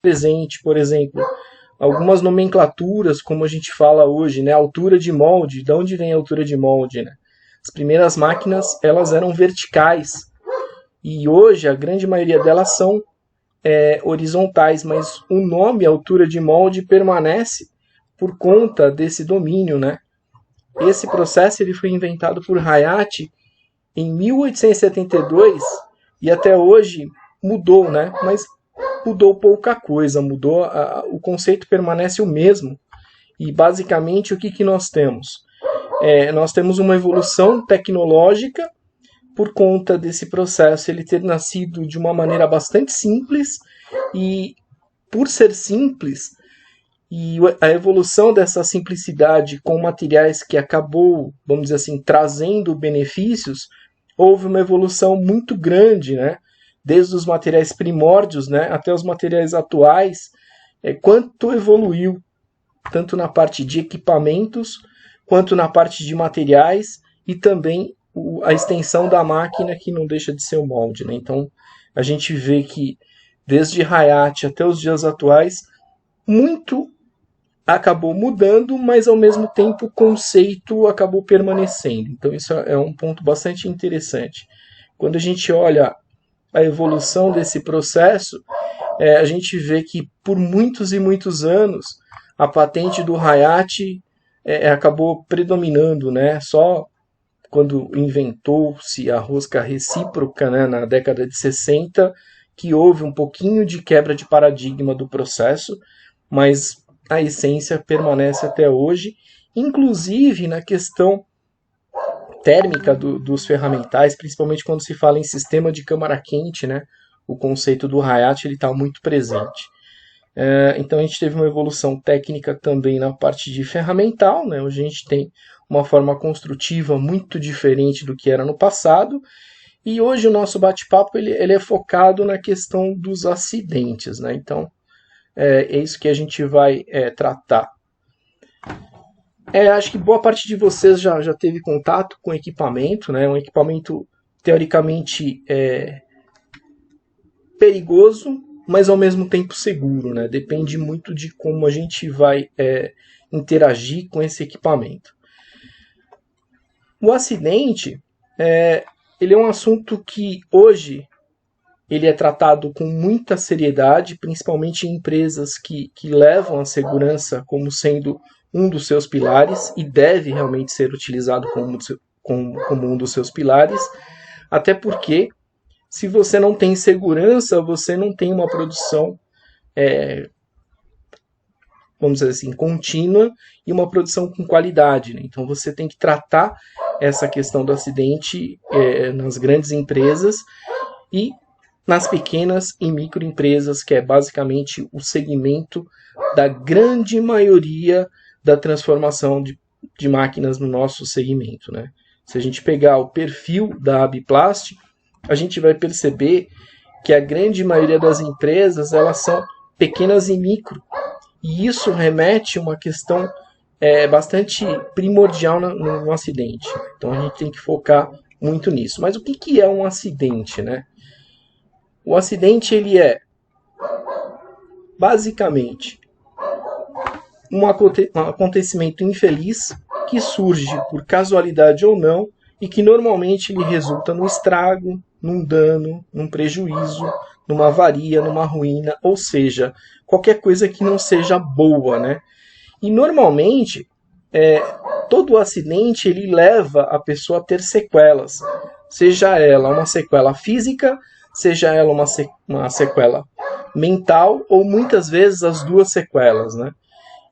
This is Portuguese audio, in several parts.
presente, por exemplo, algumas nomenclaturas, como a gente fala hoje, né? Altura de molde, de onde vem a altura de molde, né? As primeiras máquinas, elas eram verticais, e hoje a grande maioria delas são horizontais, mas o nome altura de molde permanece por conta desse domínio, né? Esse processo ele foi inventado por Hayate em 1872 e até hoje mudou, né? Mas mudou pouca coisa, o conceito permanece o mesmo. E basicamente o que nós temos? Nós temos uma evolução tecnológica por conta desse processo ele ter nascido de uma maneira bastante simples e por ser simples e a evolução dessa simplicidade com materiais que acabou, vamos dizer assim, trazendo benefícios, houve uma evolução muito grande, né? Desde os materiais primórdios, né, até os materiais atuais, quanto evoluiu, tanto na parte de equipamentos, quanto na parte de materiais e também a extensão da máquina, que não deixa de ser o molde, né? Então, a gente vê que desde Hayate até os dias atuais, muito acabou mudando, mas ao mesmo tempo o conceito acabou permanecendo. Então, isso é um ponto bastante interessante. Quando a gente olha a evolução desse processo, a gente vê que por muitos e muitos anos a patente do Hayate acabou predominando, né? Só quando inventou-se a rosca recíproca, né, na década de 60, que houve um pouquinho de quebra de paradigma do processo, mas a essência permanece até hoje, inclusive na questão térmica dos ferramentais, principalmente quando se fala em sistema de câmara quente, né? O conceito do Hayate está muito presente. Então a gente teve uma evolução técnica também na parte de ferramental, né? Hoje a gente tem uma forma construtiva muito diferente do que era no passado, e hoje o nosso bate-papo ele é focado na questão dos acidentes, né? Então é isso que a gente vai tratar. Acho que boa parte de vocês já teve contato com equipamento, né? Um equipamento teoricamente perigoso, mas ao mesmo tempo seguro, né? Depende muito de como a gente vai interagir com esse equipamento. O acidente ele é um assunto que hoje ele é tratado com muita seriedade, principalmente em empresas que levam a segurança como sendo um dos seus pilares e deve realmente ser utilizado como um dos seus pilares, até porque se você não tem segurança, você não tem uma produção, vamos dizer assim, contínua e uma produção com qualidade, né? Então você tem que tratar essa questão do acidente nas grandes empresas e nas pequenas e microempresas, que é basicamente o segmento da grande maioria da transformação de máquinas no nosso segmento, né? Se a gente pegar o perfil da Abiplast, a gente vai perceber que a grande maioria das empresas elas são pequenas e micro, e isso remete a uma questão bastante primordial no acidente. Então a gente tem que focar muito nisso. Mas o que é um acidente, né? O acidente ele é basicamente um acontecimento infeliz que surge por casualidade ou não e que normalmente ele resulta no estrago, num dano, num prejuízo, numa avaria, numa ruína, ou seja, qualquer coisa que não seja boa, né? E normalmente todo acidente ele leva a pessoa a ter sequelas, seja ela uma sequela física, seja ela uma sequela mental ou muitas vezes as duas sequelas, né?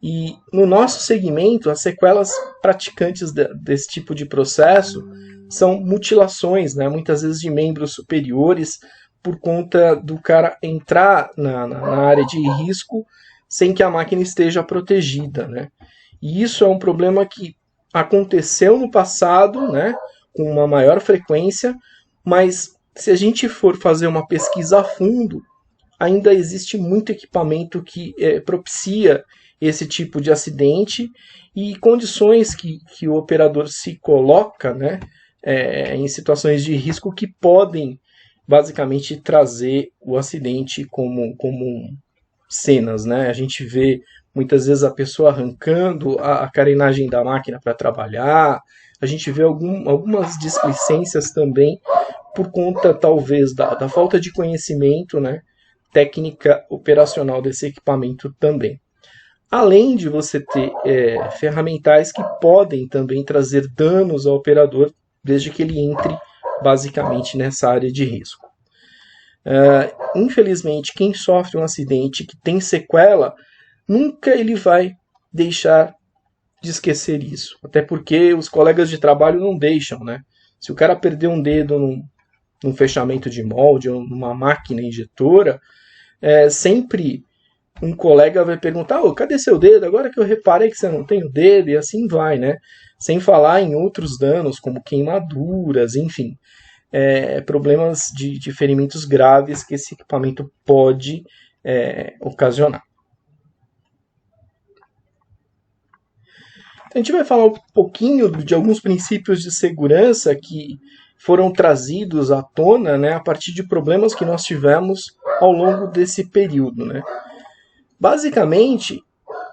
E no nosso segmento, as sequelas praticantes desse tipo de processo são mutilações, né? Muitas vezes de membros superiores, por conta do cara entrar na área de risco sem que a máquina esteja protegida, né? E isso é um problema que aconteceu no passado, né? Com uma maior frequência, mas se a gente for fazer uma pesquisa a fundo, ainda existe muito equipamento que propicia esse tipo de acidente e condições que o operador se coloca, né, em situações de risco que podem basicamente trazer o acidente como cenas, né? A gente vê muitas vezes a pessoa arrancando a carenagem da máquina para trabalhar, a gente vê algumas displicências também por conta, talvez, da falta de conhecimento, né, técnica operacional desse equipamento também. Além de você ter ferramentais que podem também trazer danos ao operador, desde que ele entre basicamente nessa área de risco. Infelizmente, quem sofre um acidente que tem sequela, nunca ele vai deixar de esquecer isso. Até porque os colegas de trabalho não deixam, né? Se o cara perder um dedo num fechamento de molde ou numa máquina injetora, sempre um colega vai perguntar: cadê seu dedo? Agora que eu reparei que você não tem o dedo, e assim vai, né? Sem falar em outros danos, como queimaduras, enfim. Problemas de ferimentos graves que esse equipamento pode ocasionar. A gente vai falar um pouquinho de alguns princípios de segurança que foram trazidos à tona, né, a partir de problemas que nós tivemos ao longo desse período, né. Basicamente,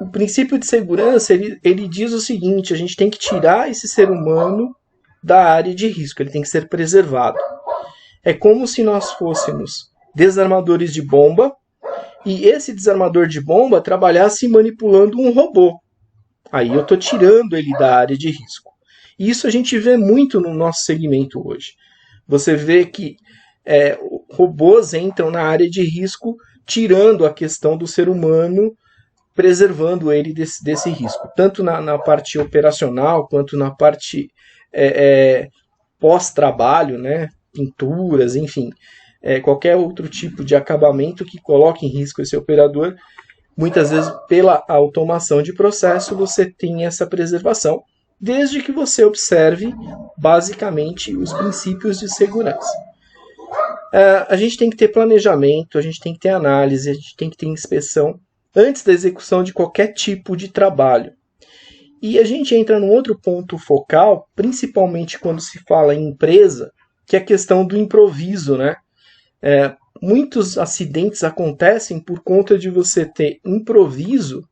o princípio de segurança ele diz o seguinte: a gente tem que tirar esse ser humano da área de risco, ele tem que ser preservado. É como se nós fôssemos desarmadores de bomba e esse desarmador de bomba trabalhasse manipulando um robô. Aí eu estou tirando ele da área de risco. E isso a gente vê muito no nosso segmento hoje. Você vê que robôs entram na área de risco, tirando a questão do ser humano, preservando ele desse risco. Tanto na parte operacional, quanto na parte pós-trabalho, né? Pinturas, enfim. Qualquer outro tipo de acabamento que coloque em risco esse operador. Muitas vezes, pela automação de processo, você tem essa preservação, desde que você observe, basicamente, os princípios de segurança. A gente tem que ter planejamento, a gente tem que ter análise, a gente tem que ter inspeção antes da execução de qualquer tipo de trabalho. E a gente entra num outro ponto focal, principalmente quando se fala em empresa, que é a questão do improviso, né? Muitos acidentes acontecem por conta de você ter improviso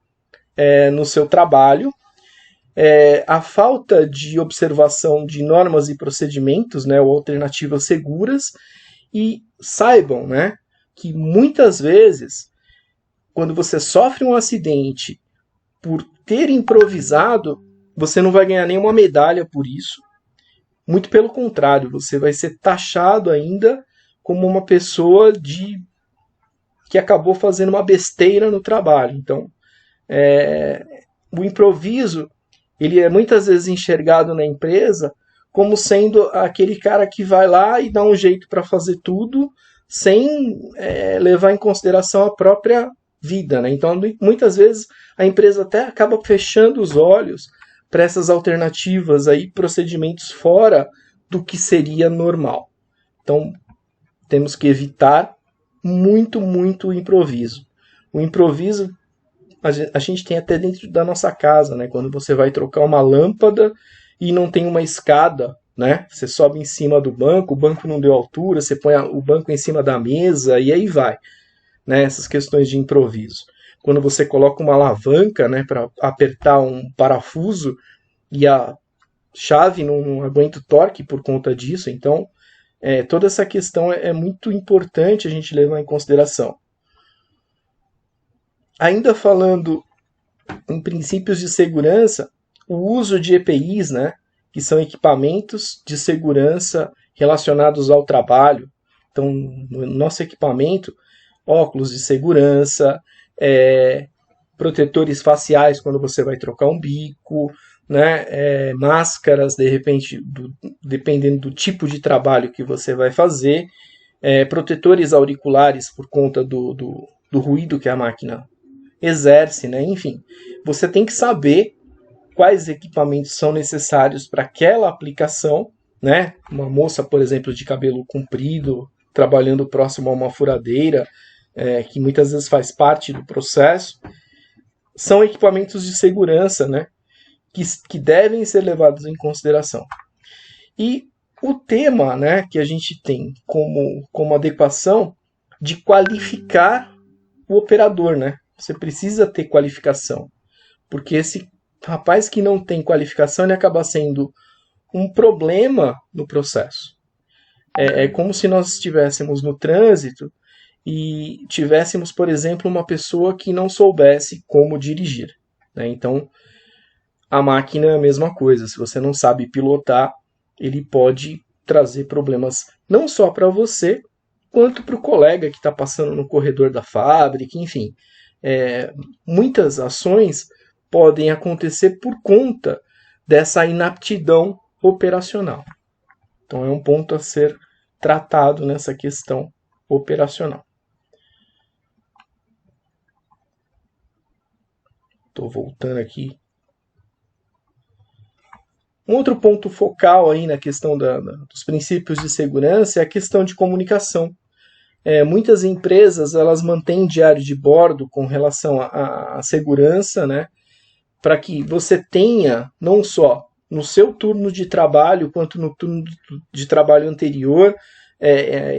no seu trabalho, a falta de observação de normas e procedimentos, né, ou alternativas seguras, e saibam, né, que muitas vezes, quando você sofre um acidente por ter improvisado, você não vai ganhar nenhuma medalha por isso. Muito pelo contrário, você vai ser taxado ainda como uma pessoa que acabou fazendo uma besteira no trabalho. Então, o improviso ele é muitas vezes enxergado na empresa como sendo aquele cara que vai lá e dá um jeito para fazer tudo sem levar em consideração a própria vida, né? Então, muitas vezes a empresa até acaba fechando os olhos para essas alternativas aí, procedimentos fora do que seria normal. Então, temos que evitar muito o improviso. O improviso a gente tem até dentro da nossa casa, né? Quando você vai trocar uma lâmpada e não tem uma escada, né? Você sobe em cima do banco, o banco não deu altura, você põe o banco em cima da mesa e aí vai, né? Essas questões de improviso. Quando você coloca uma alavanca, né, para apertar um parafuso e a chave não aguenta o torque por conta disso, então toda essa questão é muito importante a gente levar em consideração. Ainda falando em princípios de segurança, o uso de EPIs, né, que são equipamentos de segurança relacionados ao trabalho. Então, no nosso equipamento, óculos de segurança, protetores faciais quando você vai trocar um bico, né, máscaras, de repente, dependendo do tipo de trabalho que você vai fazer, protetores auriculares por conta do ruído que a máquina exerce, né? Enfim, você tem que saber quais equipamentos são necessários para aquela aplicação, né? Uma moça, por exemplo, de cabelo comprido, trabalhando próximo a uma furadeira, que muitas vezes faz parte do processo, são equipamentos de segurança, né? Que devem ser levados em consideração. E o tema, né, que a gente tem como adequação de qualificar o operador, né? Você precisa ter qualificação, porque esse rapaz que não tem qualificação, ele acaba sendo um problema no processo. É como se nós estivéssemos no trânsito e tivéssemos, por exemplo, uma pessoa que não soubesse como dirigir, né? Então, a máquina é a mesma coisa. Se você não sabe pilotar, ele pode trazer problemas não só para você, quanto para o colega que está passando no corredor da fábrica, enfim. Muitas ações podem acontecer por conta dessa inaptidão operacional. Então é um ponto a ser tratado nessa questão operacional. Estou voltando aqui. Um outro ponto focal aí na questão dos princípios de segurança é a questão de comunicação. Muitas empresas elas mantêm diário de bordo com relação à segurança, né, para que você tenha não só no seu turno de trabalho quanto no turno de trabalho anterior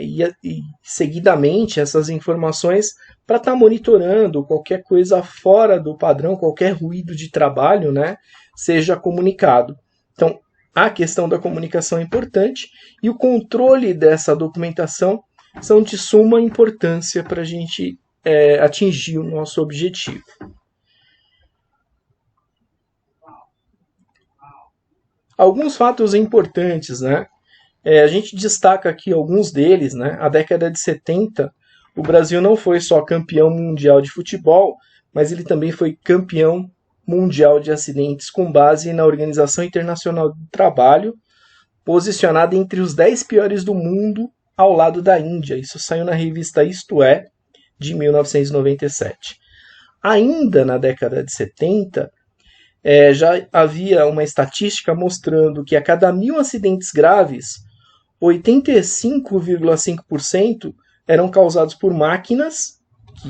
e seguidamente essas informações para estar monitorando qualquer coisa fora do padrão, qualquer ruído de trabalho, né, seja comunicado. Então, a questão da comunicação é importante e o controle dessa documentação são de suma importância para a gente atingir o nosso objetivo. Alguns fatos importantes, né? A gente destaca aqui alguns deles, né? A década de 70, o Brasil não foi só campeão mundial de futebol, mas ele também foi campeão mundial de acidentes com base na Organização Internacional do Trabalho, posicionada entre os 10 piores do mundo ao lado da Índia. Isso saiu na revista Isto É, de 1997. Ainda na década de 70, já havia uma estatística mostrando que a cada 1.000 acidentes graves, 85,5% eram causados por máquinas, que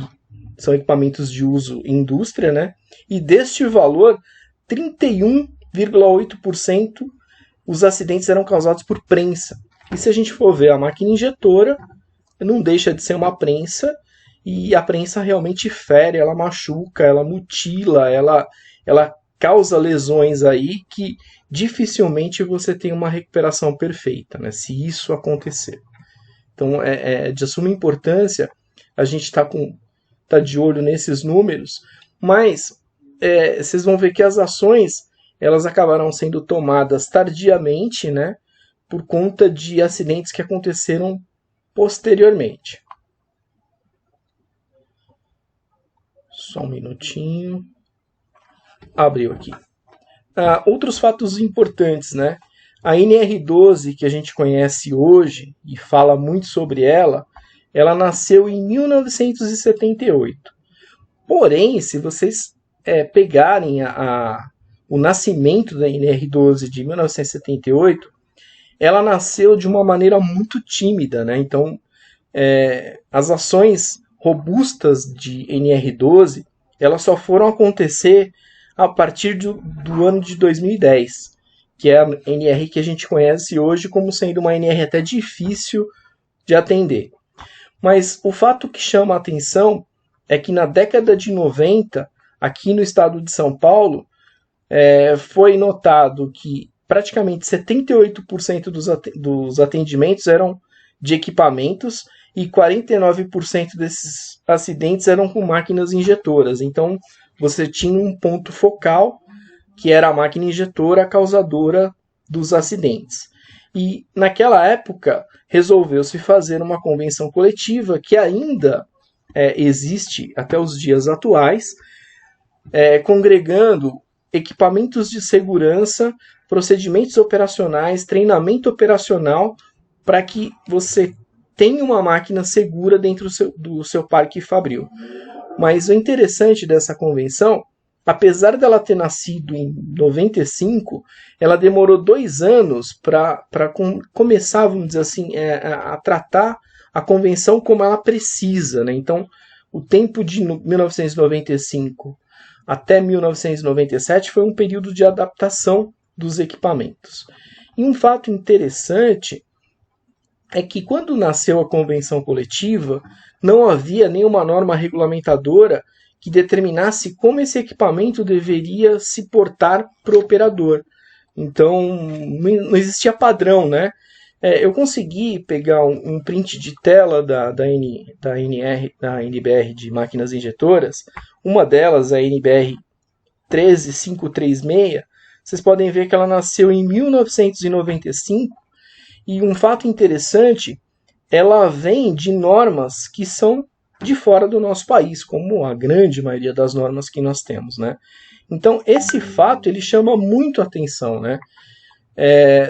são equipamentos de uso em indústria, né? E deste valor, 31,8% os acidentes eram causados por prensa. E se a gente for ver a máquina injetora, não deixa de ser uma prensa, e a prensa realmente fere, ela machuca, ela mutila, ela causa lesões aí que dificilmente você tem uma recuperação perfeita, né, se isso acontecer. Então é de suma importância a gente tá de olho nesses números, mas vocês vão ver que as ações elas acabaram sendo tomadas tardiamente, né, por conta de acidentes que aconteceram posteriormente. Só um minutinho. Abriu aqui. Outros fatos importantes, né? A NR12, que a gente conhece hoje e fala muito sobre ela nasceu em 1978. Porém, se vocês pegarem o nascimento da NR12 de 1978, ela nasceu de uma maneira muito tímida, né? Então, as ações robustas de NR12, elas só foram acontecer a partir do ano de 2010, que é a NR que a gente conhece hoje como sendo uma NR até difícil de atender. Mas o fato que chama a atenção é que na década de 90, aqui no estado de São Paulo, foi notado que praticamente 78% dos atendimentos eram de equipamentos e 49% desses acidentes eram com máquinas injetoras. Então, você tinha um ponto focal, que era a máquina injetora causadora dos acidentes. E, naquela época, resolveu-se fazer uma convenção coletiva que ainda existe até os dias atuais, congregando equipamentos de segurança, procedimentos operacionais, treinamento operacional, para que você tenha uma máquina segura dentro do seu parque fabril. Mas o interessante dessa convenção, apesar dela ter nascido em 95, ela demorou 2 anos para começar, vamos dizer assim, a tratar a convenção como ela precisa, né? Então, o tempo de 1995 até 1997 foi um período de adaptação dos equipamentos. E um fato interessante é que quando nasceu a convenção coletiva, não havia nenhuma norma regulamentadora que determinasse como esse equipamento deveria se portar para o operador. Então, não existia padrão, né? Eu consegui pegar um print de tela da NBR de máquinas injetoras. Uma delas, a NBR 13536, vocês podem ver que ela nasceu em 1995, e um fato interessante, ela vem de normas que são de fora do nosso país, como a grande maioria das normas que nós temos, né? Então, esse fato ele chama muito atenção, né?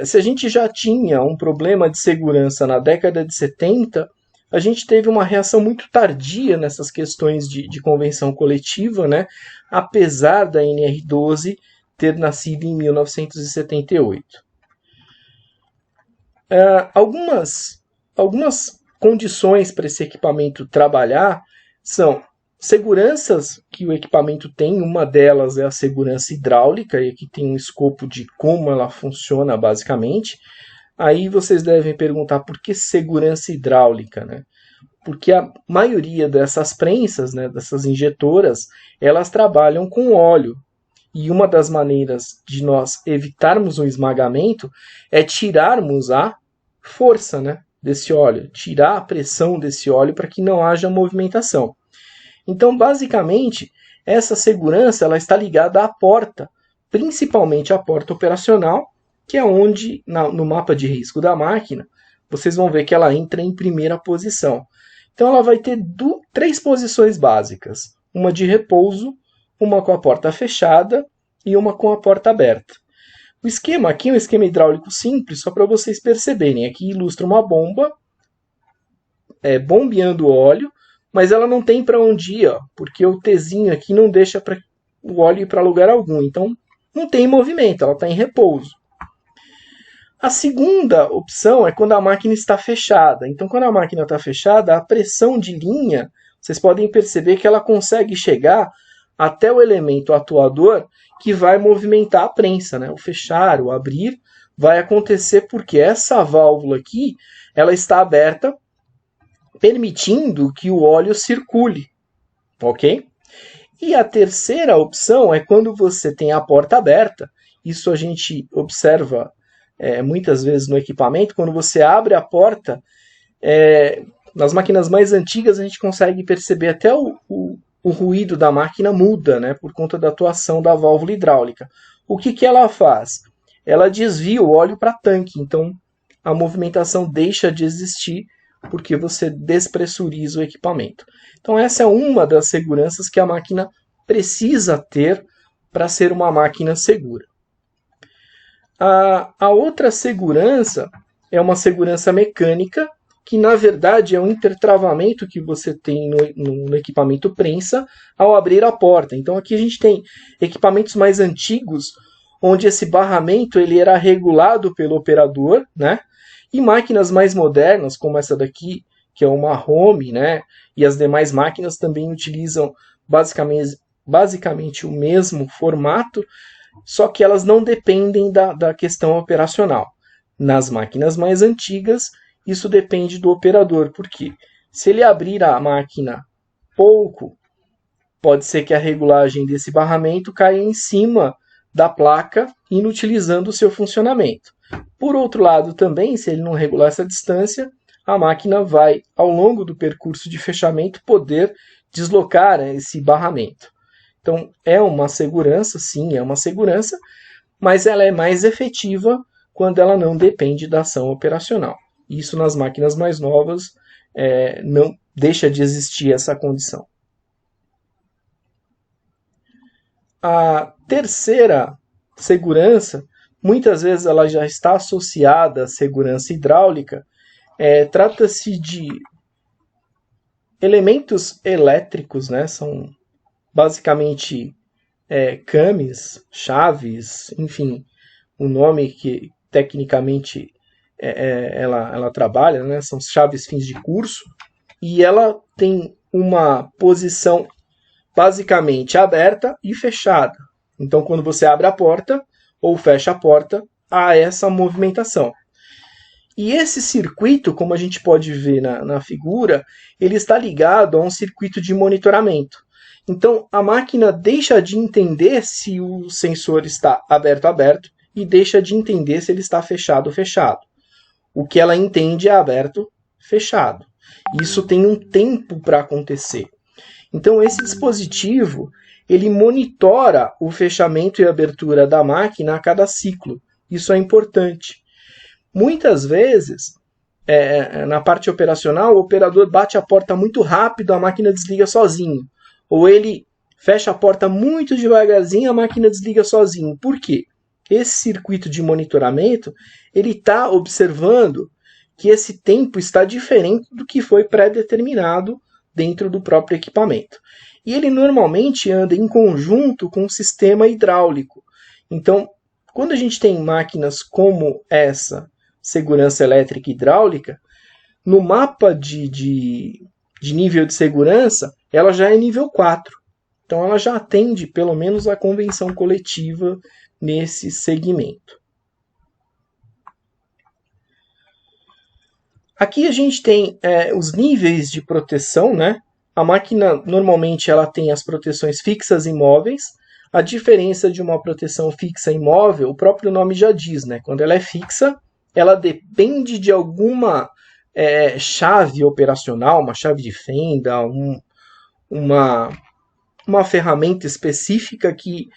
Se a gente já tinha um problema de segurança na década de 70, a gente teve uma reação muito tardia nessas questões de convenção coletiva, né? Apesar da NR12 ter nascido em 1978. Algumas condições para esse equipamento trabalhar são seguranças que o equipamento tem. Uma delas é a segurança hidráulica, e aqui tem um escopo de como ela funciona basicamente. Aí vocês devem perguntar por que segurança hidráulica, né? Porque a maioria dessas prensas, né, dessas injetoras, elas trabalham com óleo. E uma das maneiras de nós evitarmos o esmagamento é tirarmos a força, né, desse óleo, tirar a pressão desse óleo para que não haja movimentação. Então, basicamente, essa segurança ela está ligada à porta, principalmente à porta operacional, que é onde, no mapa de risco da máquina, vocês vão ver que ela entra em primeira posição. Então, ela vai ter 3 posições básicas, uma de repouso, uma com a porta fechada e uma com a porta aberta. O esquema aqui é um esquema hidráulico simples, só para vocês perceberem. Aqui ilustra uma bomba bombeando óleo, mas ela não tem para onde ir, porque o Tzinho aqui não deixa o óleo ir para lugar algum. Então, não tem movimento, ela está em repouso. A segunda opção é quando a máquina está fechada. Então, quando a máquina está fechada, a pressão de linha, vocês podem perceber que ela consegue chegar até o elemento atuador que vai movimentar a prensa, né? O fechar, o abrir, vai acontecer porque essa válvula aqui, ela está aberta, permitindo que o óleo circule, ok? E a terceira opção é quando você tem a porta aberta. Isso a gente observa muitas vezes no equipamento. Quando você abre a porta, nas máquinas mais antigas a gente consegue perceber até o ruído da máquina muda, né, por conta da atuação da válvula hidráulica. O que ela faz? Ela desvia o óleo para tanque, então a movimentação deixa de existir porque você despressuriza o equipamento. Então essa é uma das seguranças que a máquina precisa ter para ser uma máquina segura. A outra segurança é uma segurança mecânica, que na verdade é um intertravamento que você tem no equipamento prensa ao abrir a porta. Então aqui a gente tem equipamentos mais antigos, onde esse barramento ele era regulado pelo operador, né? E máquinas mais modernas, como essa daqui, que é uma Home, né? E as demais máquinas também utilizam basicamente o mesmo formato, só que elas não dependem da questão operacional. Nas máquinas mais antigas, isso depende do operador, porque se ele abrir a máquina pouco, pode ser que a regulagem desse barramento caia em cima da placa, inutilizando o seu funcionamento. Por outro lado, também, se ele não regular essa distância, a máquina vai, ao longo do percurso de fechamento, poder deslocar esse barramento. Então, é uma segurança, sim, é uma segurança, mas ela é mais efetiva quando ela não depende da ação operacional. Isso nas máquinas mais novas não deixa de existir essa condição. A terceira segurança, muitas vezes ela já está associada à segurança hidráulica. Trata-se de elementos elétricos, né? São basicamente cames, chaves, enfim, o nome que tecnicamente ela trabalha, né? São chaves fins de curso, e ela tem uma posição basicamente aberta e fechada. Então, quando você abre a porta ou fecha a porta, há essa movimentação. E esse circuito, como a gente pode ver na figura, ele está ligado a um circuito de monitoramento. Então, a máquina deixa de entender se o sensor está aberto e deixa de entender se ele está fechado. O que ela entende é aberto, fechado. Isso tem um tempo para acontecer. Então, esse dispositivo, ele monitora o fechamento e abertura da máquina a cada ciclo. Isso é importante. Muitas vezes, na parte operacional, o operador bate a porta muito rápido, a máquina desliga sozinho. Ou ele fecha a porta muito devagarzinho, a máquina desliga sozinho. Por quê? Esse circuito de monitoramento, ele está observando que esse tempo está diferente do que foi pré-determinado dentro do próprio equipamento. E ele normalmente anda em conjunto com o sistema hidráulico. Então, quando a gente tem máquinas como essa, segurança elétrica e hidráulica, no mapa de nível de segurança, ela já é nível 4. Então, ela já atende, pelo menos, a convenção coletiva nesse segmento. Aqui a gente tem os níveis de proteção, né? A máquina, normalmente, ela tem as proteções fixas e móveis. A diferença de uma proteção fixa e móvel, o próprio nome já diz, né? Quando ela é fixa, ela depende de alguma chave operacional, uma chave de fenda, uma ferramenta específica que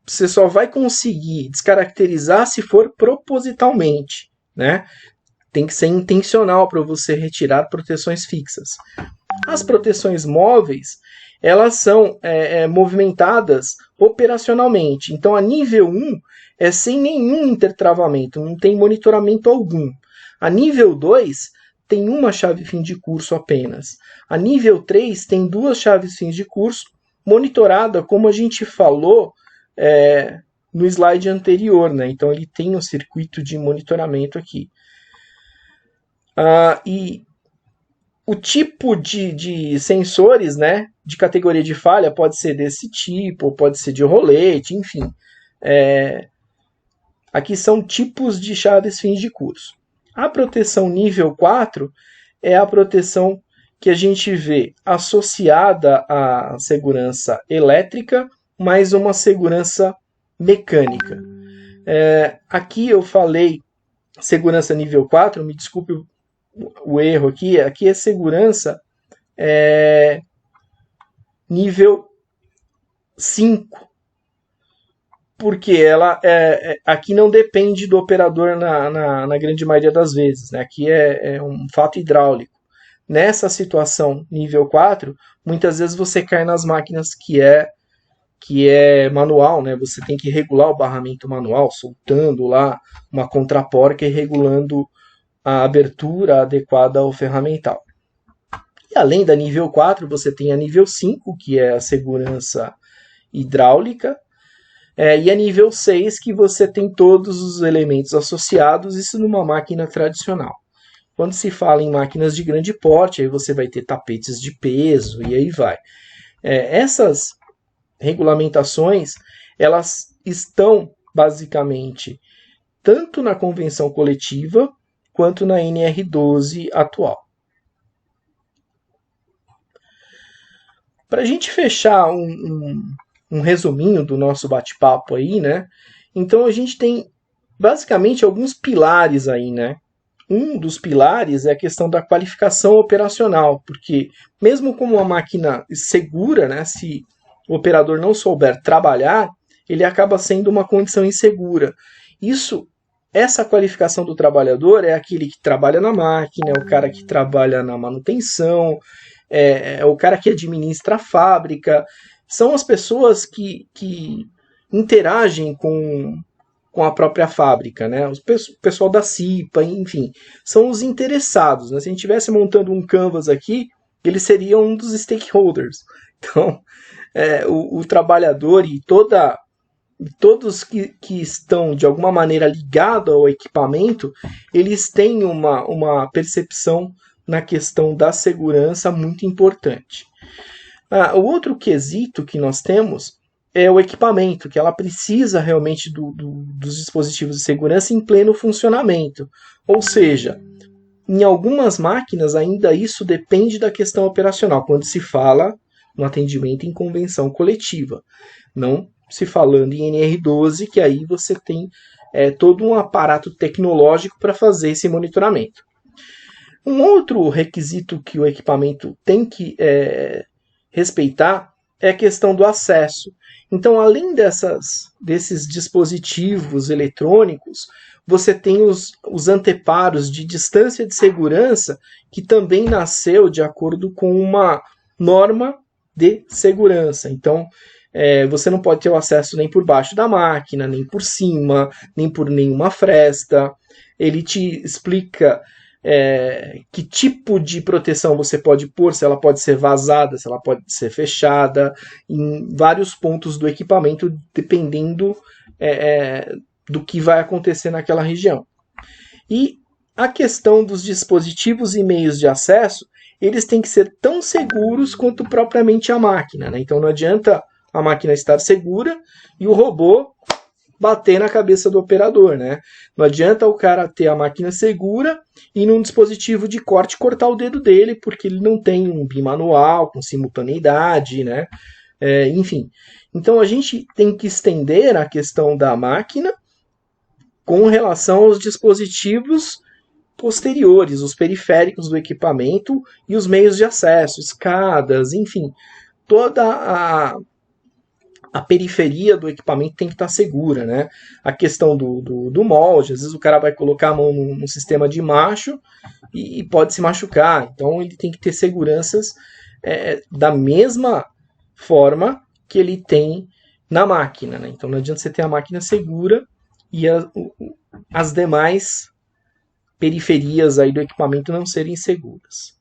você só vai conseguir descaracterizar se for propositalmente, né? Tem que ser intencional para você retirar proteções fixas. As proteções móveis, elas são movimentadas operacionalmente. Então, a nível 1 é sem nenhum intertravamento, não tem monitoramento algum. A nível 2 tem uma chave fim de curso apenas. A nível 3 tem 2 chaves fins de curso, monitorada, como a gente falou no slide anterior, né? Então, ele tem um circuito de monitoramento aqui. E o tipo de sensores, né, de categoria de falha pode ser desse tipo, pode ser de rolete, enfim. Aqui são tipos de chaves fins de curso. A proteção nível 4 é a proteção que a gente vê associada à segurança elétrica, mais uma segurança mecânica. Aqui eu falei segurança nível 4, me desculpe o erro aqui é segurança nível 5, porque ela aqui não depende do operador na grande maioria das vezes, né? Aqui é um fato hidráulico. Nessa situação nível 4, muitas vezes você cai nas máquinas que é manual, né? Você tem que regular o barramento manual, soltando lá uma contraporca e regulando a abertura adequada ao ferramental. E além da nível 4, você tem a nível 5, que é a segurança hidráulica, e a nível 6, que você tem todos os elementos associados, isso numa máquina tradicional. Quando se fala em máquinas de grande porte, aí você vai ter tapetes de peso, e aí vai. Essas regulamentações, elas estão basicamente tanto na convenção coletiva, quanto na NR12 atual. Para a gente fechar um resuminho do nosso bate-papo aí, né? Então a gente tem basicamente alguns pilares aí, né? Um dos pilares é a questão da qualificação operacional, porque mesmo como uma máquina segura, né? Se o operador não souber trabalhar, ele acaba sendo uma condição insegura. Essa qualificação do trabalhador é aquele que trabalha na máquina, é o cara que trabalha na manutenção, é o cara que administra a fábrica. São as pessoas que interagem com a própria fábrica, né? O pessoal da CIPA, enfim, são os interessados, né? Se a gente estivesse montando um canvas aqui, eles seriam um dos stakeholders. Então, o trabalhador e todos que estão de alguma maneira ligados ao equipamento, eles têm uma percepção na questão da segurança muito importante. O outro quesito que nós temos é o equipamento, que ela precisa realmente dos dispositivos de segurança em pleno funcionamento. Ou seja, em algumas máquinas ainda isso depende da questão operacional. Quando se fala no atendimento em convenção coletiva. Não se falando em NR12, que aí você tem todo um aparato tecnológico para fazer esse monitoramento. Um outro requisito que o equipamento tem que respeitar é a questão do acesso. Então, além desses dispositivos eletrônicos, você tem os anteparos de distância de segurança, que também nasceu de acordo com uma norma de segurança. Então, você não pode ter o acesso nem por baixo da máquina, nem por cima, nem por nenhuma fresta. Ele te explica que tipo de proteção você pode pôr, se ela pode ser vazada, se ela pode ser fechada, em vários pontos do equipamento, dependendo do que vai acontecer naquela região. E a questão dos dispositivos e meios de acesso, eles têm que ser tão seguros quanto propriamente a máquina, né? Então não adianta a máquina estar segura e o robô bater na cabeça do operador, né? Não adianta o cara ter a máquina segura e num dispositivo de corte cortar o dedo dele, porque ele não tem um bimanual com simultaneidade, né? Enfim. Então a gente tem que estender a questão da máquina com relação aos dispositivos posteriores, os periféricos do equipamento e os meios de acesso, escadas, enfim, toda a periferia do equipamento tem que estar segura, né? A questão do molde, às vezes o cara vai colocar a mão no sistema de macho e pode se machucar, então ele tem que ter seguranças da mesma forma que ele tem na máquina, né? Então não adianta você ter a máquina segura e as demais periferias aí do equipamento não serem seguras.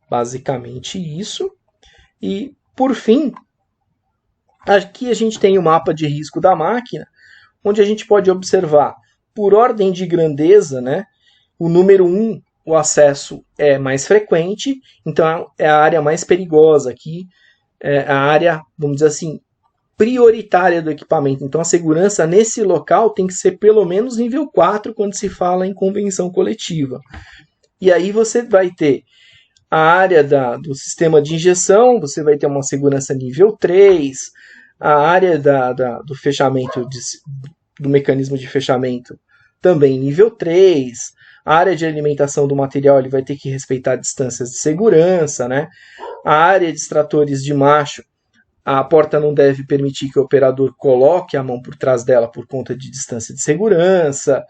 Basicamente isso. E, por fim, aqui a gente tem o mapa de risco da máquina, onde a gente pode observar, por ordem de grandeza, né, o número 1, o acesso é mais frequente, então é a área mais perigosa aqui, é a área, vamos dizer assim, prioritária do equipamento. Então a segurança nesse local tem que ser pelo menos nível 4 quando se fala em convenção coletiva. E aí você vai ter a área do sistema de injeção, você vai ter uma segurança nível 3, a área do fechamento, do mecanismo de fechamento também nível 3, a área de alimentação do material ele vai ter que respeitar distâncias de segurança, né? A área de extratores de macho, a porta não deve permitir que o operador coloque a mão por trás dela por conta de distância de segurança.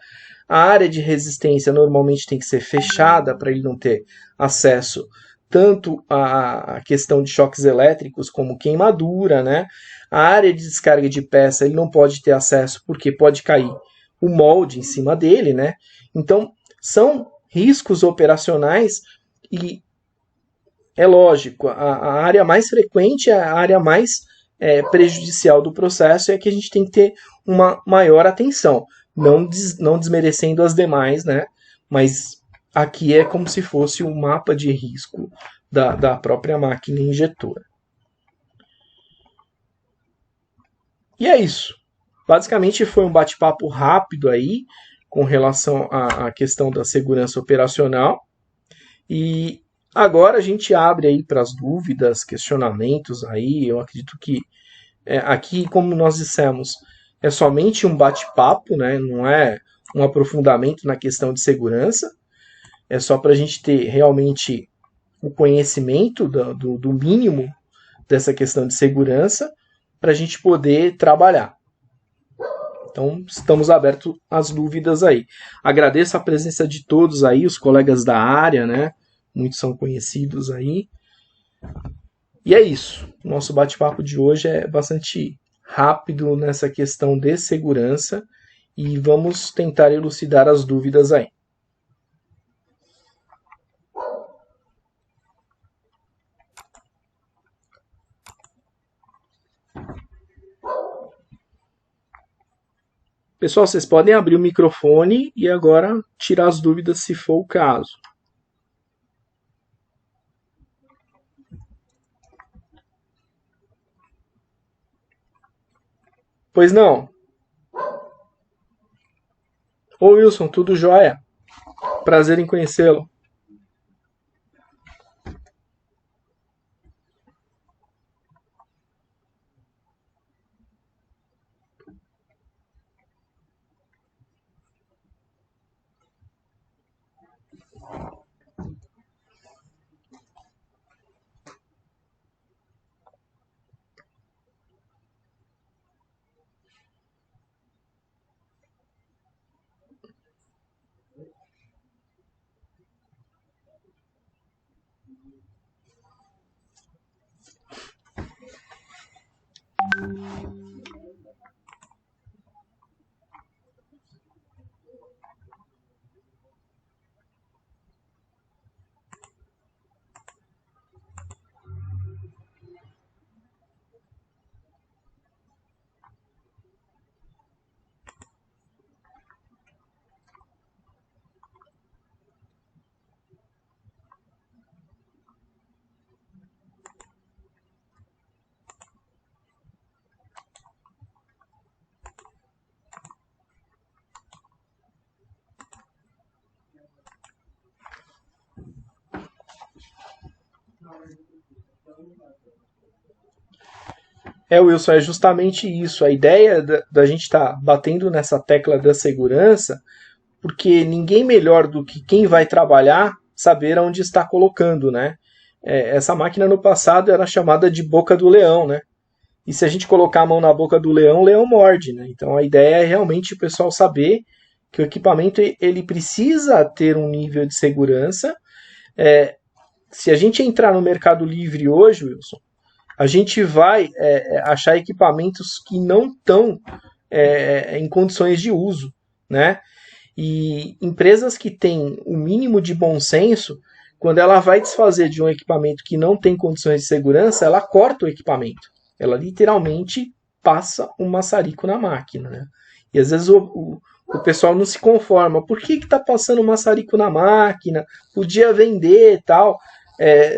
A área de resistência normalmente tem que ser fechada para ele não ter acesso tanto à questão de choques elétricos como queimadura, né? A área de descarga de peça ele não pode ter acesso porque pode cair o molde em cima dele, né? Então são riscos operacionais e é lógico, a área mais frequente, a área mais prejudicial do processo é que a gente tem que ter uma maior atenção, não desmerecendo as demais, né? Mas aqui é como se fosse um mapa de risco da própria máquina injetora. E é isso. Basicamente foi um bate-papo rápido aí com relação à questão da segurança operacional. E agora a gente abre aí para as dúvidas, questionamentos aí. Eu acredito que aqui, como nós dissemos, é somente um bate-papo, né? Não é um aprofundamento na questão de segurança. É só para a gente ter realmente o conhecimento do mínimo dessa questão de segurança para a gente poder trabalhar. Então, estamos abertos às dúvidas aí. Agradeço a presença de todos aí, os colegas da área, né? Muitos são conhecidos aí. E é isso. O nosso bate-papo de hoje é bastante rápido nessa questão de segurança e vamos tentar elucidar as dúvidas aí. Pessoal, vocês podem abrir o microfone e agora tirar as dúvidas se for o caso. Pois não? Ô Wilson, tudo jóia? Prazer em conhecê-lo. Wilson, é justamente isso. A ideia da gente estar batendo nessa tecla da segurança, porque ninguém melhor do que quem vai trabalhar saber onde está colocando, né? Essa máquina no passado era chamada de boca do leão, né? E se a gente colocar a mão na boca do leão, o leão morde, né? Então a ideia é realmente o pessoal saber que o equipamento ele precisa ter um nível de segurança. Se a gente entrar no Mercado Livre hoje, Wilson, a gente vai achar equipamentos que não estão em condições de uso, né? E empresas que têm o mínimo de bom senso, quando ela vai desfazer de um equipamento que não tem condições de segurança, ela corta o equipamento. Ela literalmente passa um maçarico na máquina, né? E às vezes o pessoal não se conforma. Por que está passando um maçarico na máquina? Podia vender e tal.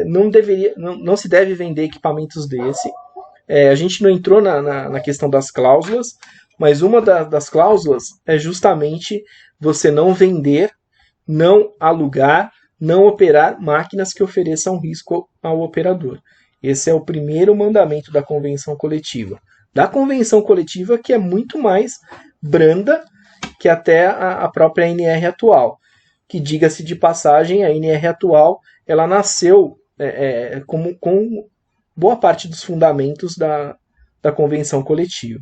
Não se deve vender equipamentos desse. A gente não entrou na questão das cláusulas, mas uma das cláusulas é justamente você não vender, não alugar, não operar máquinas que ofereçam risco ao operador. Esse é o primeiro mandamento da convenção coletiva. Da convenção coletiva, que é muito mais branda que até a própria ANR atual. Que, diga-se de passagem, a ANR atual ela nasceu com boa parte dos fundamentos da convenção coletiva.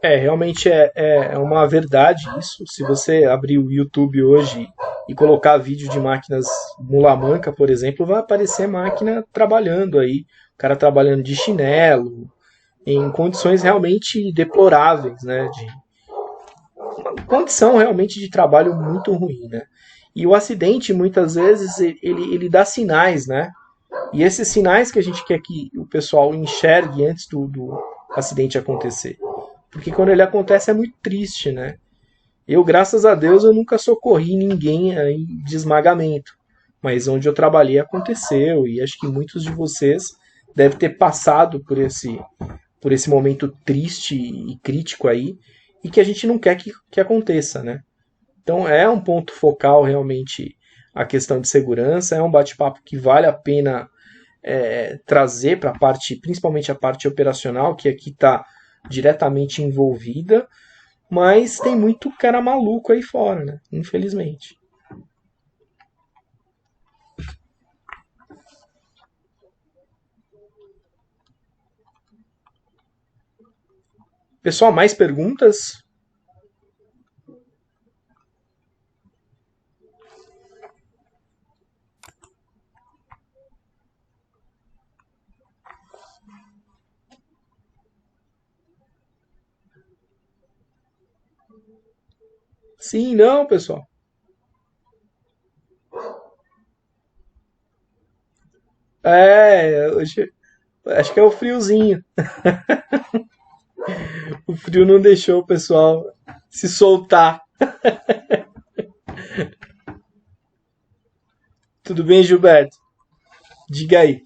Realmente é uma verdade isso. Se você abrir o YouTube hoje e colocar vídeo de máquinas mula-manca, por exemplo, vai aparecer máquina trabalhando aí, o cara trabalhando de chinelo, em condições realmente deploráveis, né? De uma condição realmente de trabalho muito ruim, né? E o acidente, muitas vezes, ele dá sinais, né? E esses sinais que a gente quer que o pessoal enxergue antes do acidente acontecer. Porque quando ele acontece é muito triste, né? Eu, graças a Deus, eu nunca socorri ninguém aí de esmagamento. Mas onde eu trabalhei aconteceu. E acho que muitos de vocês devem ter passado por esse momento triste e crítico aí. E que a gente não quer que aconteça, né? Então é um ponto focal realmente a questão de segurança. É um bate-papo que vale a pena trazer para a parte, principalmente a parte operacional, que aqui está diretamente envolvida, mas tem muito cara maluco aí fora, né? Infelizmente. Pessoal, mais perguntas? Sim, não, pessoal. Hoje, acho que é o friozinho. O frio não deixou o pessoal se soltar. Tudo bem, Gilberto? Diga aí.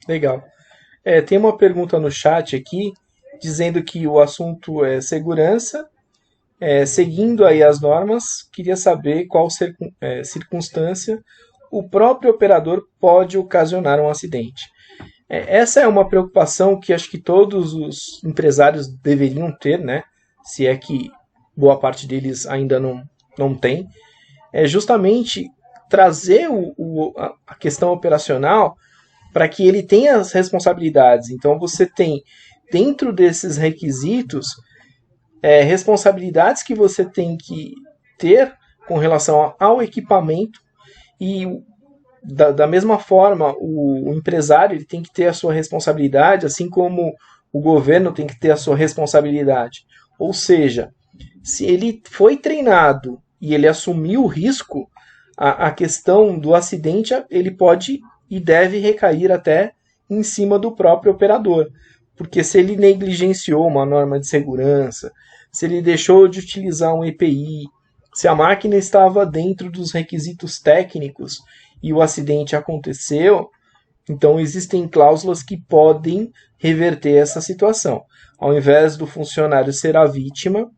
Legal. Tem uma pergunta no chat aqui dizendo que o assunto é segurança. Seguindo aí as normas, queria saber qual circunstância o próprio operador pode ocasionar um acidente. Essa é uma preocupação que acho que todos os empresários deveriam ter, né? Se é que boa parte deles ainda não tem. É justamente trazer a questão operacional para que ele tenha as responsabilidades. Então você tem, dentro desses requisitos, responsabilidades que você tem que ter com relação ao equipamento e da mesma forma o empresário ele tem que ter a sua responsabilidade, assim como o governo tem que ter a sua responsabilidade. Ou seja, se ele foi treinado e ele assumiu o risco, a questão do acidente ele pode e deve recair até em cima do próprio operador. Porque se ele negligenciou uma norma de segurança, se ele deixou de utilizar um EPI, se a máquina estava dentro dos requisitos técnicos e o acidente aconteceu, então existem cláusulas que podem reverter essa situação. Ao invés do funcionário ser a vítima,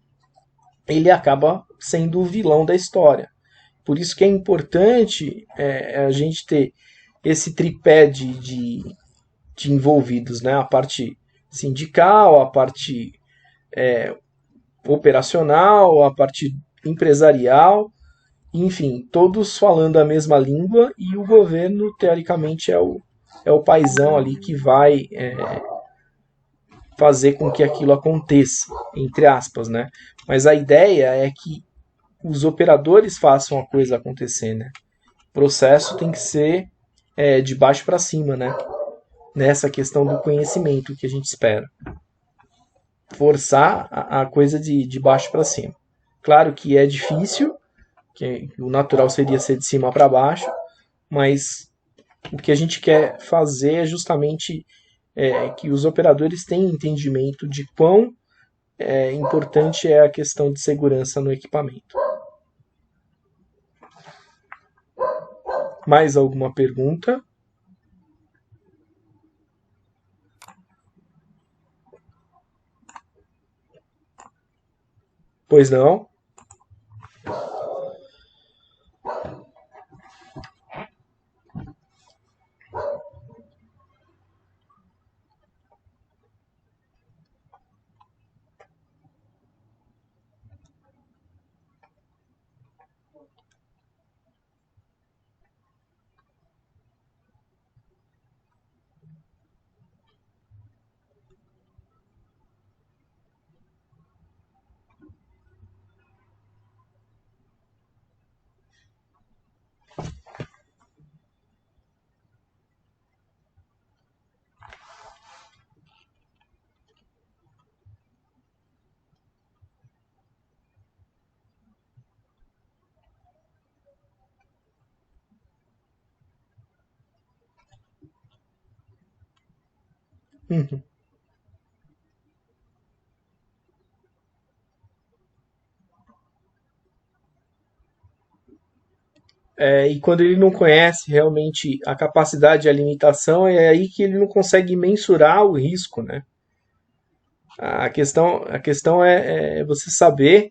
ele acaba sendo o vilão da história. Por isso que é importante a gente ter esse tripé de envolvidos, né? A parte sindical, a parte operacional, a parte empresarial, enfim, todos falando a mesma língua e o governo, teoricamente, é o paizão ali que vai fazer com que aquilo aconteça, entre aspas, né? Mas a ideia é que os operadores façam a coisa acontecer, né? O processo tem que ser de baixo para cima, né? Nessa questão do conhecimento que a gente espera. Forçar a coisa de baixo para cima. Claro que é difícil, que o natural seria ser de cima para baixo, mas o que a gente quer fazer é justamente que os operadores tenham entendimento de quão importante é a questão de segurança no equipamento. Mais alguma pergunta? Pois não? Uhum. E quando ele não conhece realmente a capacidade e a limitação, é aí que ele não consegue mensurar o risco, né? A questão é você saber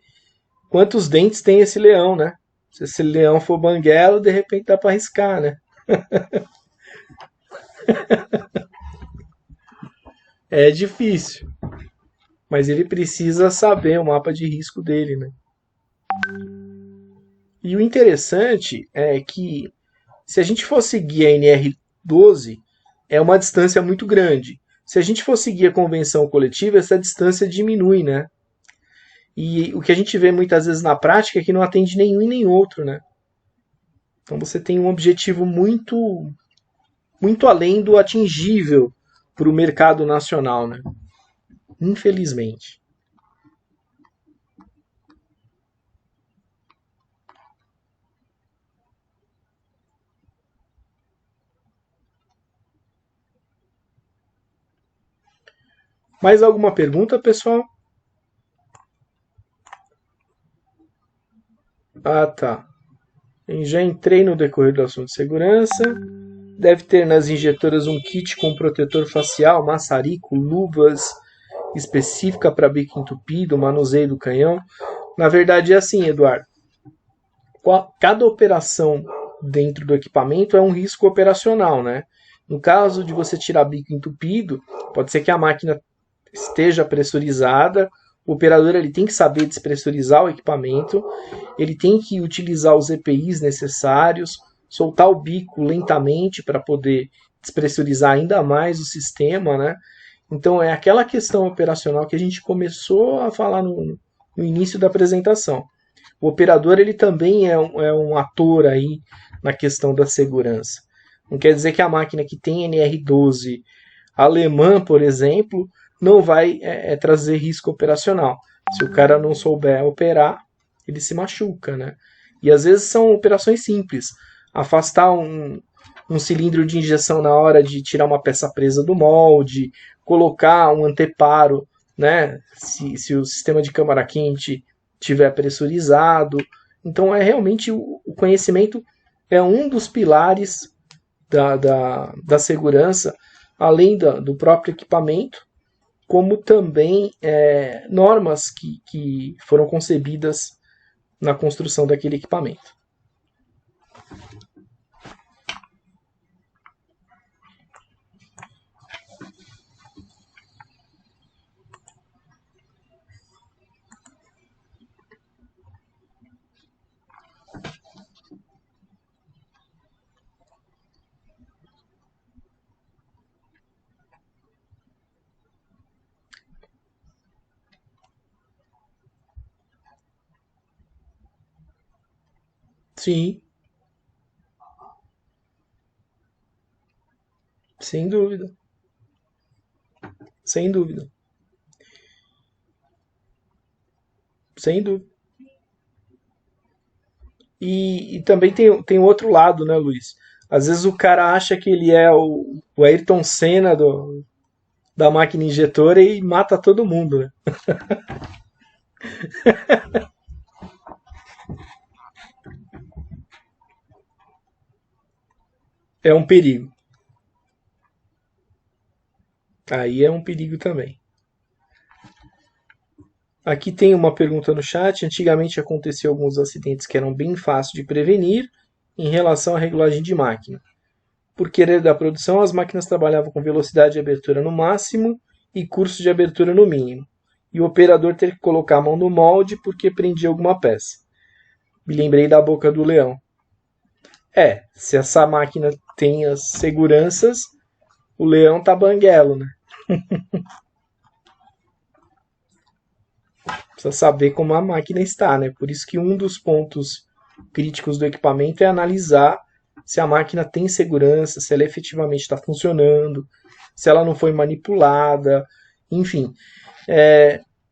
quantos dentes tem esse leão, né? Se esse leão for banguelo, de repente dá para arriscar, né? É difícil, mas ele precisa saber o mapa de risco dele, né? E o interessante é que se a gente for seguir a NR12, é uma distância muito grande. Se a gente for seguir a convenção coletiva, essa distância diminui, né? E o que a gente vê muitas vezes na prática é que não atende nenhum e nem outro, né? Então você tem um objetivo muito além do atingível para o mercado nacional, né? Infelizmente. Mais alguma pergunta, pessoal? Ah, tá. Já entrei no decorrer do assunto de segurança. Deve ter nas injetoras um kit com protetor facial, maçarico, luvas específica para bico entupido, manuseio do canhão. Na verdade é assim, Eduardo. Cada operação dentro do equipamento é um risco operacional, né? No caso de você tirar bico entupido, pode ser que a máquina esteja pressurizada, o operador ele tem que saber despressurizar o equipamento, ele tem que utilizar os EPIs necessários, soltar o bico lentamente para poder despressurizar ainda mais o sistema, né? Então é aquela questão operacional que a gente começou a falar no início da apresentação. O operador ele também é um ator aí na questão da segurança. Não quer dizer que a máquina que tem NR12 alemã, por exemplo, não vai trazer risco operacional. Se o cara não souber operar, ele se machuca, né? E às vezes são operações simples. Afastar um cilindro de injeção na hora de tirar uma peça presa do molde, colocar um anteparo, né? Se o sistema de câmara quente tiver pressurizado. Então é realmente o conhecimento é um dos pilares da segurança, além do próprio equipamento, como também normas que foram concebidas na construção daquele equipamento. Sim, sem dúvida, sem dúvida, sem dúvida. E também tem o outro lado, né, Luiz? Às vezes o cara acha que ele é o Ayrton Senna da máquina injetora e mata todo mundo, né? É um perigo. Aí é um perigo também. Aqui tem uma pergunta no chat. Antigamente aconteciam alguns acidentes que eram bem fáceis de prevenir em relação à regulagem de máquina. Por querer da produção, as máquinas trabalhavam com velocidade de abertura no máximo e curso de abertura no mínimo. E o operador ter que colocar a mão no molde porque prendia alguma peça. Me lembrei da boca do leão. Se essa máquina tem as seguranças, o leão tá banguelo, né? Precisa saber como a máquina está, né? Por isso que um dos pontos críticos do equipamento é analisar se a máquina tem segurança, se ela efetivamente está funcionando, se ela não foi manipulada, enfim.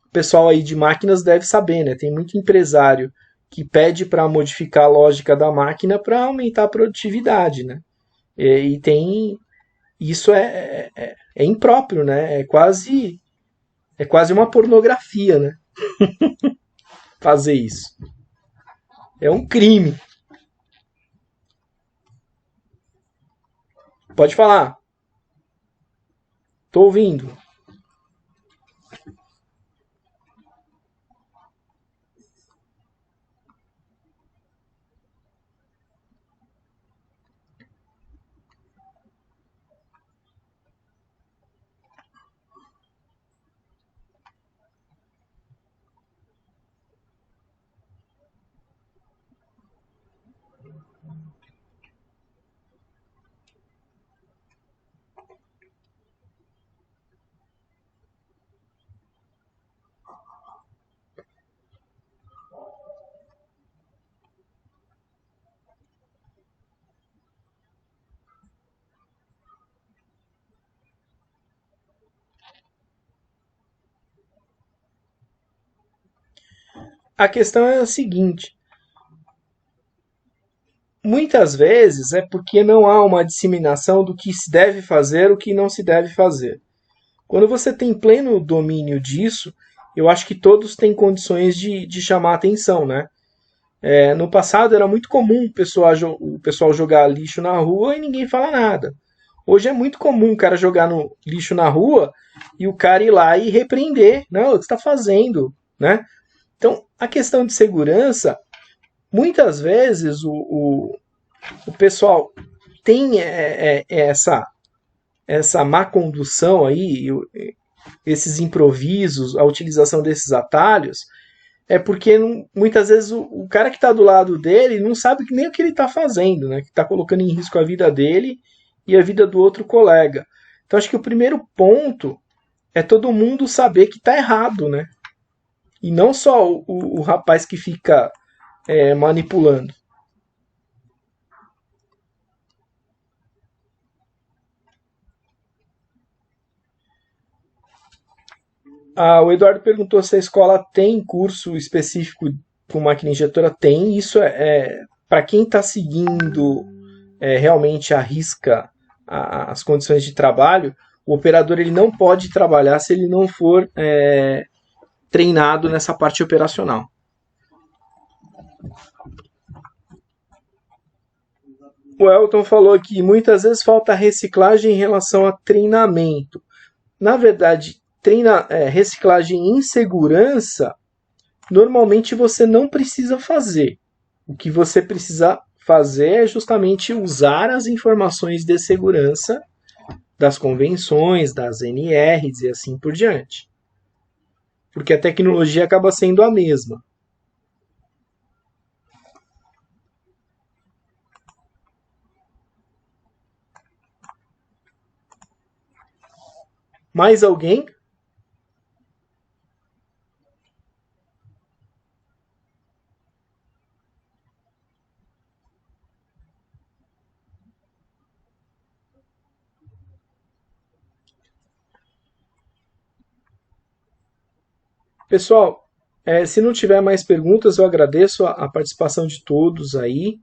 O pessoal aí de máquinas deve saber, né? Tem muito empresário que pede para modificar a lógica da máquina para aumentar a produtividade, né? E tem... Isso é impróprio, né? É quase uma pornografia, né? Fazer isso. É um crime. Pode falar. Tô ouvindo. A questão é a seguinte: muitas vezes é porque não há uma disseminação do que se deve fazer, o que não se deve fazer. Quando você tem pleno domínio disso, eu acho que todos têm condições de chamar a atenção, né? No passado era muito comum o pessoal jogar lixo na rua e ninguém fala nada. Hoje é muito comum o cara jogar no lixo na rua e o cara ir lá e repreender. Não, o que você está fazendo? Né? Então, a questão de segurança, muitas vezes o pessoal tem essa má condução aí, esses improvisos, a utilização desses atalhos, porque muitas vezes o cara que está do lado dele não sabe nem o que ele está fazendo, né? Que está colocando em risco a vida dele e a vida do outro colega. Então acho que o primeiro ponto é todo mundo saber que está errado, né? E não só o rapaz que fica manipulando. O Eduardo perguntou se a escola tem curso específico com máquina injetora. Tem. Isso para quem está seguindo realmente a risca as condições de trabalho, o operador ele não pode trabalhar se ele não for treinado nessa parte operacional. O Elton falou que muitas vezes falta reciclagem em relação a treinamento. Na verdade, reciclagem em segurança, normalmente você não precisa fazer. O que você precisa fazer é justamente usar as informações de segurança das convenções, das NRs e assim por diante. Porque a tecnologia acaba sendo a mesma. Mais alguém? Pessoal, se não tiver mais perguntas, eu agradeço a participação de todos aí.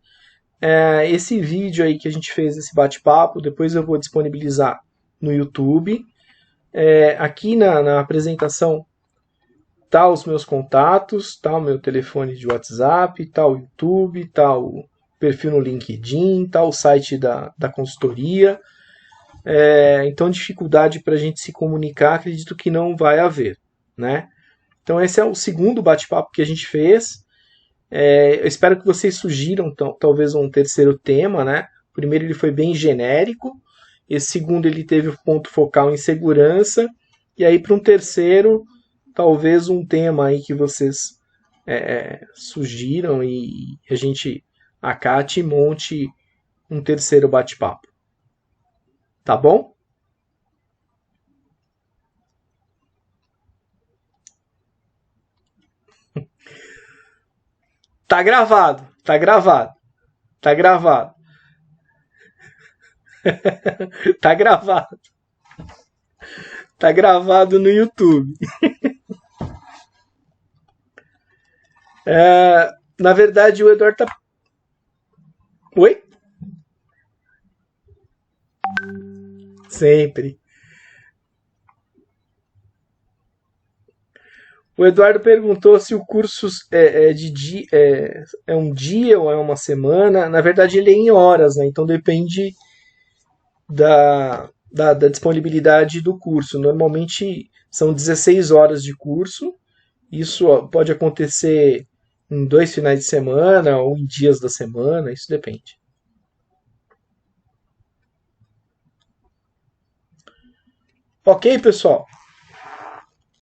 Esse vídeo aí que a gente fez, esse bate-papo, depois eu vou disponibilizar no YouTube. Aqui na apresentação tá os meus contatos, tá o meu telefone de WhatsApp, tá o YouTube, tá o perfil no LinkedIn, tá o site da consultoria. Então, dificuldade para a gente se comunicar, acredito que não vai haver, né? Então esse é o segundo bate-papo que a gente fez. Eu espero que vocês sugiram talvez um terceiro tema, né? O primeiro ele foi bem genérico, esse segundo ele teve o ponto focal em segurança, e aí para um terceiro, talvez um tema aí que vocês sugiram e a gente acate e monte um terceiro bate-papo. Tá bom? Tá gravado, tá gravado, tá gravado, tá gravado, tá gravado no YouTube. Na verdade, o Eduardo tá. Oi? Sempre. O Eduardo perguntou se o curso é um dia ou é uma semana. Na verdade, ele é em horas, né? Então depende da disponibilidade do curso. Normalmente são 16 horas de curso. Isso pode acontecer em 2 finais de semana ou em dias da semana, isso depende. Ok, pessoal?